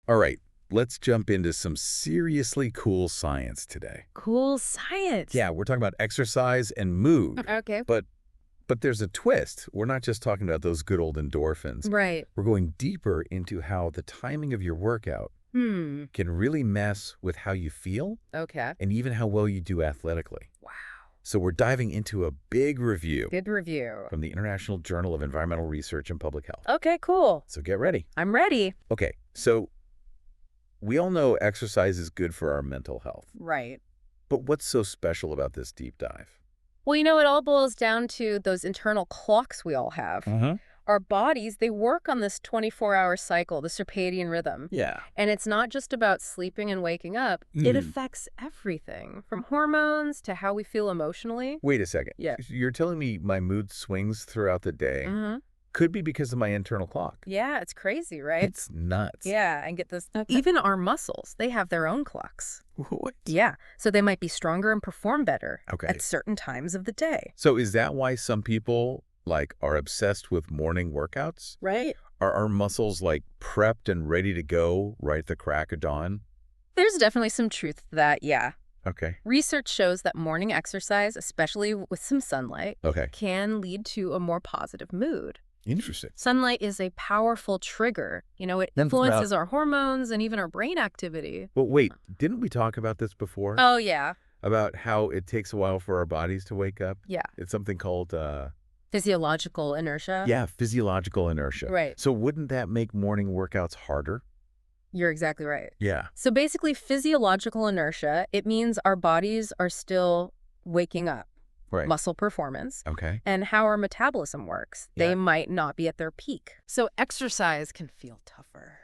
All right, let's jump into some seriously cool science today. Cool science. Yeah, we're talking about exercise and mood. Okay. But there's a twist. We're not just talking about those good old endorphins. Right. We're going deeper into how the timing of your workout can really mess with how you feel Okay. and even how well you do athletically. Wow. So we're diving into a big review Good review. from the International Journal of Environmental Research and Public Health. Okay, cool. So get ready. I'm ready. Okay, so we all know exercise is good for our mental health. Right. But what's so special about this deep dive? Well, it all boils down to those internal clocks we all have. Our bodies, they work on this 24-hour cycle, the circadian rhythm. Yeah. And it's not just about sleeping and waking up. It affects everything, from hormones to how we feel emotionally. Wait a second. Yeah. You're telling me my mood swings throughout the day could be because of my internal clock. Yeah, it's crazy, right? It's nuts. Yeah, and get this. Even our muscles, they have their own clocks. What? Yeah, so they might be stronger and perform better Okay. at certain times of the day. So is that why some people are obsessed with morning workouts? Right. Are our muscles prepped and ready to go right at the crack of dawn? There's definitely some truth to that, yeah. Okay. Research shows that morning exercise, especially with some sunlight, Okay. can lead to a more positive mood. Interesting. Sunlight is a powerful trigger. It influences our hormones and even our brain activity. But wait, didn't we talk about this before? Oh, yeah. About how it takes a while for our bodies to wake up? Yeah. It's something called Physiological inertia. yeah, physiological inertia. Right. So wouldn't that make morning workouts harder? You're exactly right. Yeah. So basically, physiological inertia, it means our bodies are still waking up. Right. Muscle performance, Okay. and how our metabolism works. Yeah. They might not be at their peak. So exercise can feel tougher.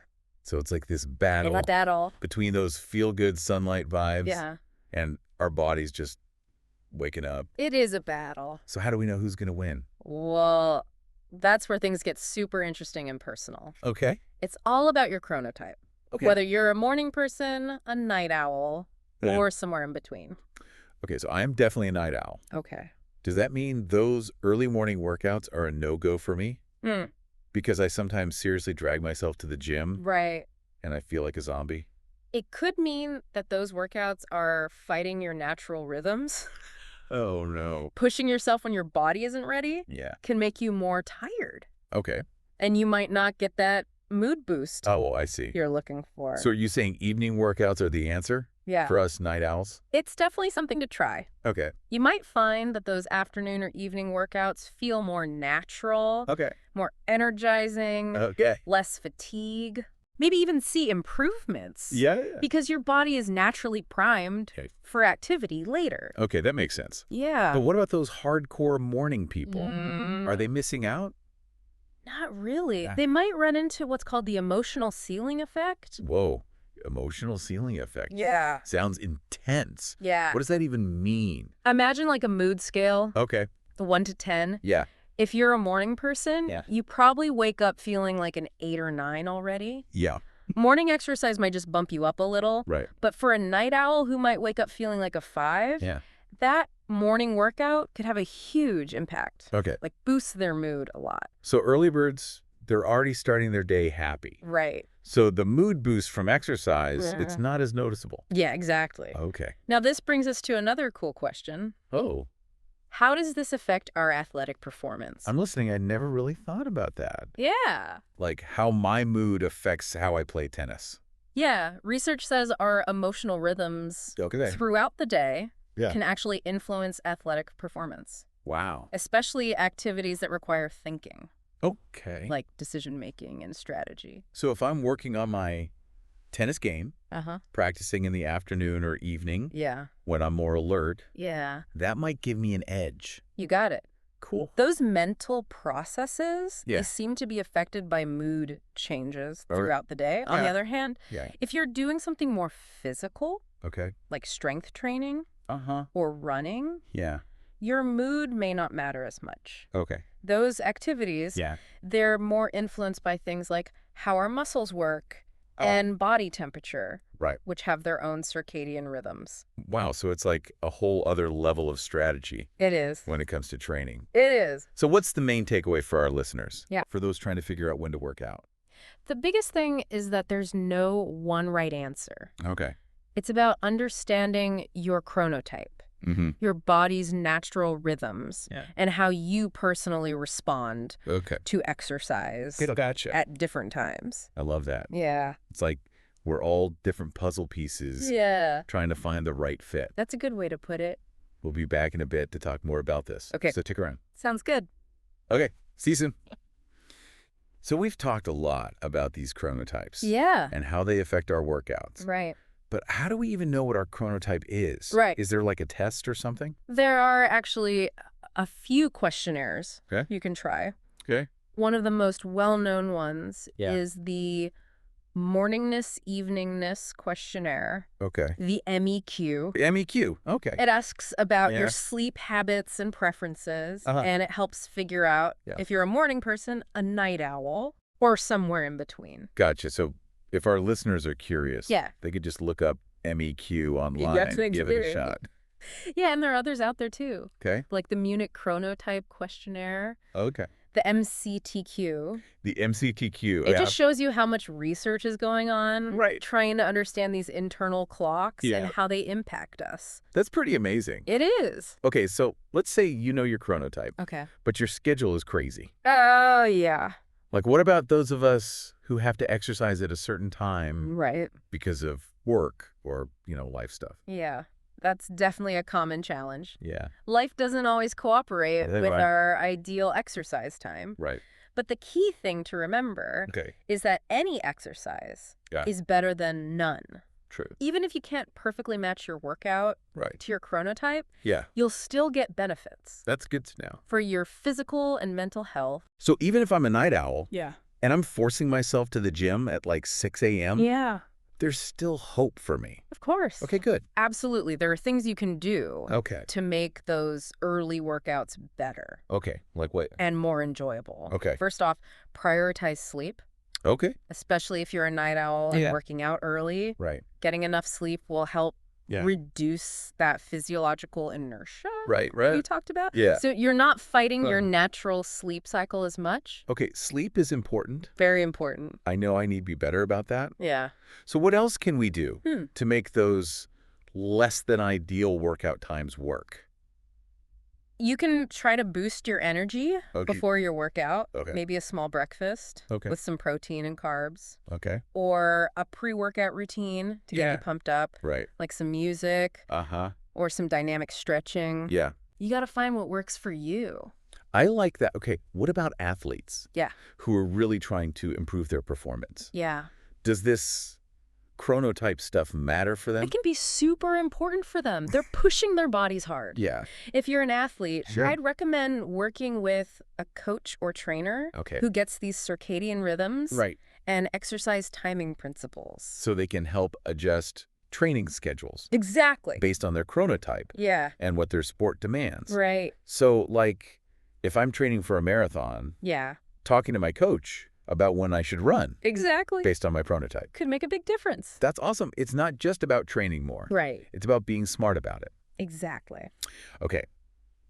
So it's like this battle Not that all. between those feel-good sunlight vibes Yeah. and our bodies just waking up. It is a battle. So how do we know who's going to win? Well, that's where things get super interesting and personal. Okay. It's all about your chronotype. Okay. Whether you're a morning person, a night owl, Yeah. or somewhere in between. Okay, so I am definitely a night owl. Okay. Does that mean those early morning workouts are a no-go for me? Because I sometimes seriously drag myself to the gym Right. and I feel like a zombie? It could mean that those workouts are fighting your natural rhythms. Oh, no. Pushing yourself when your body isn't ready Yeah. can make you more tired. Okay. And you might not get that mood boost Oh, I see. you're looking for. So are you saying evening workouts are the answer Yeah. for us night owls? It's definitely something to try. Okay. You might find that those afternoon or evening workouts feel more natural, Okay. more energizing, Okay. less fatigue, maybe even see improvements. Yeah. Because your body is naturally primed Okay. for activity later. Okay, that makes sense. Yeah. But what about those hardcore morning people? Mm, Are they missing out? Not really. Yeah. They might run into what's called the emotional ceiling effect. Whoa. Emotional ceiling effect. Yeah. Sounds intense. Yeah. What does that even mean? Imagine like a mood scale, Okay. the 1 to 10. Yeah. If you're a morning person, Yeah. you probably wake up feeling like an 8 or 9 already. Yeah. Morning exercise might just bump you up a little. Right. But for a night owl who might wake up feeling like a 5, Yeah. that morning workout could have a huge impact. Okay. Like boost their mood a lot. So early birds, they're already starting their day happy. Right. So the mood boost from exercise, Yeah. it's not as noticeable. Yeah, exactly. Okay. Now this brings us to another cool question. Oh, How does this affect our athletic performance? I'm listening. I never really thought about that. Yeah. Like how my mood affects how I play tennis. Yeah. Research says our emotional rhythms Okay. throughout the day Yeah. can actually influence athletic performance, Wow. especially activities that require thinking, Okay. like decision-making and strategy. So if I'm working on my tennis game, Uh-huh. practicing in the afternoon or evening Yeah. when I'm more alert, Yeah. that might give me an edge. You got it. Cool. Those mental processes, Yeah. they seem to be affected by mood changes All right. throughout the day. On the Yeah. other hand, Yeah. if you're doing something more physical, Okay. like strength training Uh-huh. or running, Yeah. your mood may not matter as much. Okay. Those activities, Yeah. they're more influenced by things like how our muscles work Oh. and body temperature, Right. which have their own circadian rhythms. Wow. So it's like a whole other level of strategy It is. when it comes to training. It is. So what's the main takeaway for our listeners? Yeah. For those trying to figure out when to work out? The biggest thing is that there's no one right answer. Okay. It's about understanding your chronotype, your body's natural rhythms, and how you personally respond to exercise Gotcha. at different times. I love that. Yeah. It's like we're all different puzzle pieces trying to find the right fit. That's a good way to put it. We'll be back in a bit to talk more about this. Okay. So stick around. Sounds good. Okay. See you soon. So we've talked a lot about these chronotypes. Yeah. And how they affect our workouts. Right. But how do we even know what our chronotype is? Right. Is there like a test or something? There are actually a few questionnaires you can try. Okay. One of the most well-known ones is the Morningness Eveningness questionnaire. Okay. The MEQ. The MEQ. Okay. It asks about your sleep habits and preferences, and it helps figure out if you're a morning person, a night owl, or somewhere in between. Gotcha. So if our listeners are curious, they could just look up MEQ online and give it a shot. Yeah, and there are others out there too. Okay. Like the Munich Chronotype questionnaire. Okay. The MCTQ. The MCTQ. It just shows you how much research is going on. Right. Trying to understand these internal clocks and how they impact us. That's pretty amazing. It is. Okay, so let's say you know your chronotype. Okay. But your schedule is crazy. Oh, yeah. Like, what about those of us who have to exercise at a certain time because of work or, life stuff? Yeah. That's definitely a common challenge. Yeah. Life doesn't always cooperate with our ideal exercise time. Right. But the key thing to remember is that any exercise is better than none. True. Even if you can't perfectly match your workout to your chronotype, you'll still get benefits. That's good to know. For your physical and mental health. So even if I'm a night owl and I'm forcing myself to the gym at like 6 a.m., there's still hope for me. Of course. Okay, good. Absolutely. There are things you can do to make those early workouts better. Okay. Like what? And more enjoyable. Okay. First off, prioritize sleep. Okay. Especially if you're a night owl and working out early. Right. Getting enough sleep will help reduce that physiological inertia you talked about. Yeah. So you're not fighting your natural sleep cycle as much. Okay, sleep is important. Very important. I know I need to be better about that. Yeah. So what else can we do to make those less than ideal workout times work? You can try to boost your energy before your workout. Maybe a small breakfast with some protein and carbs. Or a pre-workout routine to get you pumped up. Right. Like some music. Or some dynamic stretching. Yeah. You got to find what works for you. I like that. Okay, what about athletes? Yeah. Who are really trying to improve their performance? Yeah. Does this chronotype stuff matter for them? It can be super important for them. They're pushing their bodies hard. Yeah. If you're an athlete, I'd recommend working with a coach or trainer who gets these circadian rhythms and exercise timing principles. So they can help adjust training schedules. Exactly. Based on their chronotype. Yeah. And what their sport demands. Right. So, like, if I'm training for a marathon, talking to my coach about when I should run. Exactly. Based on my chronotype. Could make a big difference. That's awesome. It's not just about training more. Right. It's about being smart about it. Exactly. Okay.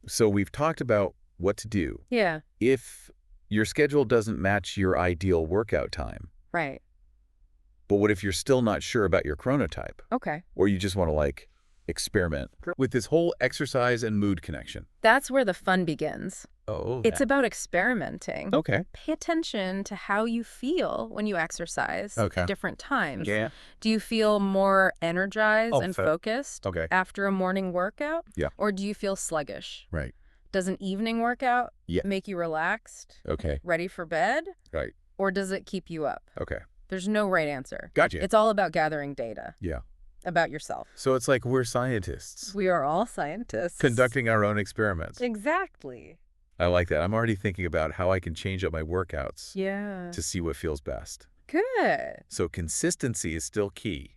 So we've talked about what to do. Yeah. If your schedule doesn't match your ideal workout time. Right. But what if you're still not sure about your chronotype? Okay. Or you just want to, like, experiment with this whole exercise and mood connection? That's where the fun begins. Oh. It's about experimenting. Okay. Pay attention to how you feel when you exercise at different times. Yeah. Do you feel more energized and focused after a morning workout? Yeah. Or do you feel sluggish? Right. Does an evening workout make you relaxed? Okay. Ready for bed? Right. Or does it keep you up? Okay. There's no right answer. Gotcha. It's all about gathering data. Yeah. About yourself. So it's like we're scientists. We are all scientists. Conducting our own experiments. Exactly. I like that. I'm already thinking about how I can change up my workouts. Yeah. To see what feels best. Good. So consistency is still key.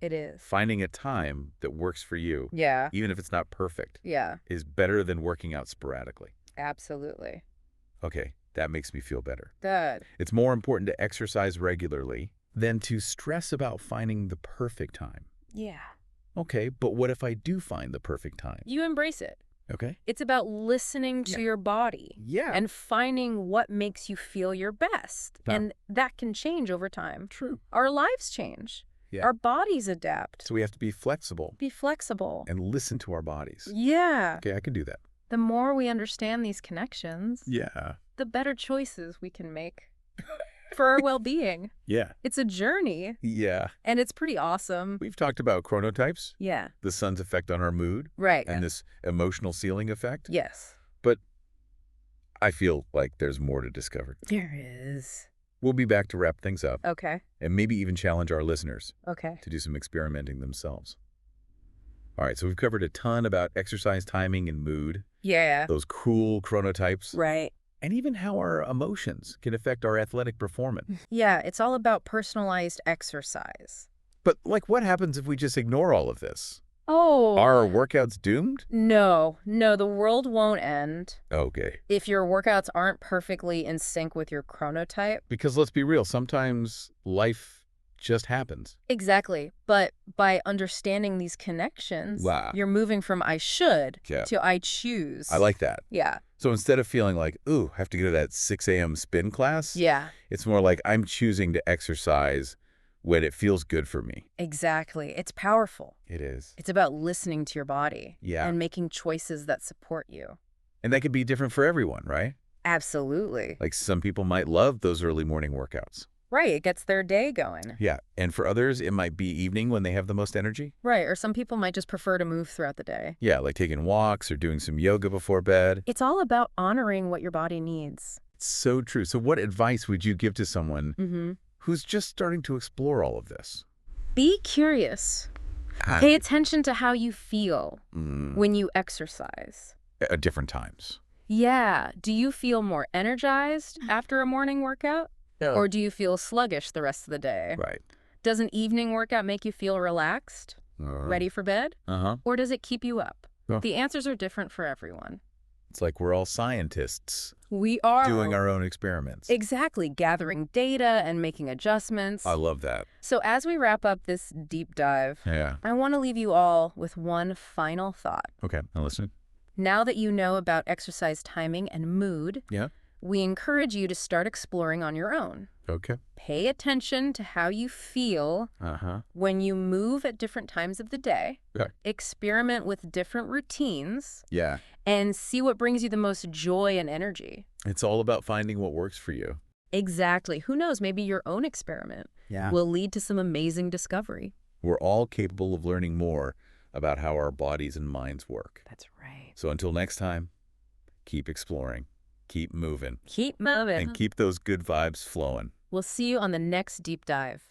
It is. Finding a time that works for you. Yeah. Even if it's not perfect. Yeah. Is better than working out sporadically. Absolutely. Okay. That makes me feel better. Good. It's more important to exercise regularly than to stress about finding the perfect time. Yeah. Okay, but what if I do find the perfect time? You embrace it. Okay. It's about listening to your body. Yeah. And finding what makes you feel your best. Yeah. And that can change over time. True. Our lives change. Yeah. Our bodies adapt. So we have to be flexible. Be flexible. And listen to our bodies. Yeah. Okay, I can do that. The more we understand these connections, yeah, the better choices we can make for our well-being. Yeah. It's a journey. Yeah. And it's pretty awesome. We've talked about chronotypes. Yeah. The sun's effect on our mood. Right. And this emotional ceiling effect. Yes. But I feel like there's more to discover. There is. We'll be back to wrap things up. Okay. And maybe even challenge our listeners. Okay. To do some experimenting themselves. All right, so we've covered a ton about exercise timing and mood. Yeah. Those cool chronotypes. Right. And even how our emotions can affect our athletic performance. Yeah, it's all about personalized exercise. But, like, what happens if we just ignore all of this? Oh. Are our workouts doomed? No, the world won't end. Okay. If your workouts aren't perfectly in sync with your chronotype. Because let's be real, sometimes life just happens. Exactly. But by understanding these connections, wow. You're moving from I should to I choose. I like that. Yeah. So instead of feeling like, ooh, I have to go to that 6 a.m. spin class. Yeah. It's more like I'm choosing to exercise when it feels good for me. Exactly. It's powerful. It is. It's about listening to your body. Yeah. And making choices that support you. And that could be different for everyone, right? Absolutely. Like some people might love those early morning workouts. Right, it gets their day going. Yeah, and for others, it might be evening when they have the most energy. Right, or some people might just prefer to move throughout the day. Yeah, like taking walks or doing some yoga before bed. It's all about honoring what your body needs. It's so true. So what advice would you give to someone who's just starting to explore all of this? Be curious. Pay attention to how you feel when you exercise. At different times. Yeah. Do you feel more energized after a morning workout? Or do you feel sluggish the rest of the day? Right. Does an evening workout make you feel relaxed, ready for bed? Or does it keep you up? The answers are different for everyone. It's like we're all scientists. We are. Doing our own experiments. Exactly. Gathering data and making adjustments. I love that. So as we wrap up this deep dive, I want to leave you all with one final thought. Okay, I'm listening. Now that you know about exercise timing and mood, we encourage you to start exploring on your own. Okay. Pay attention to how you feel when you move at different times of the day. Experiment with different routines. And see what brings you the most joy and energy. It's all about finding what works for you. Exactly. Who knows, maybe your own experiment will lead to some amazing discovery. We're all capable of learning more about how our bodies and minds work. That's right. So until next time, keep exploring. Keep moving. Keep moving. And keep those good vibes flowing. We'll see you on the next deep dive.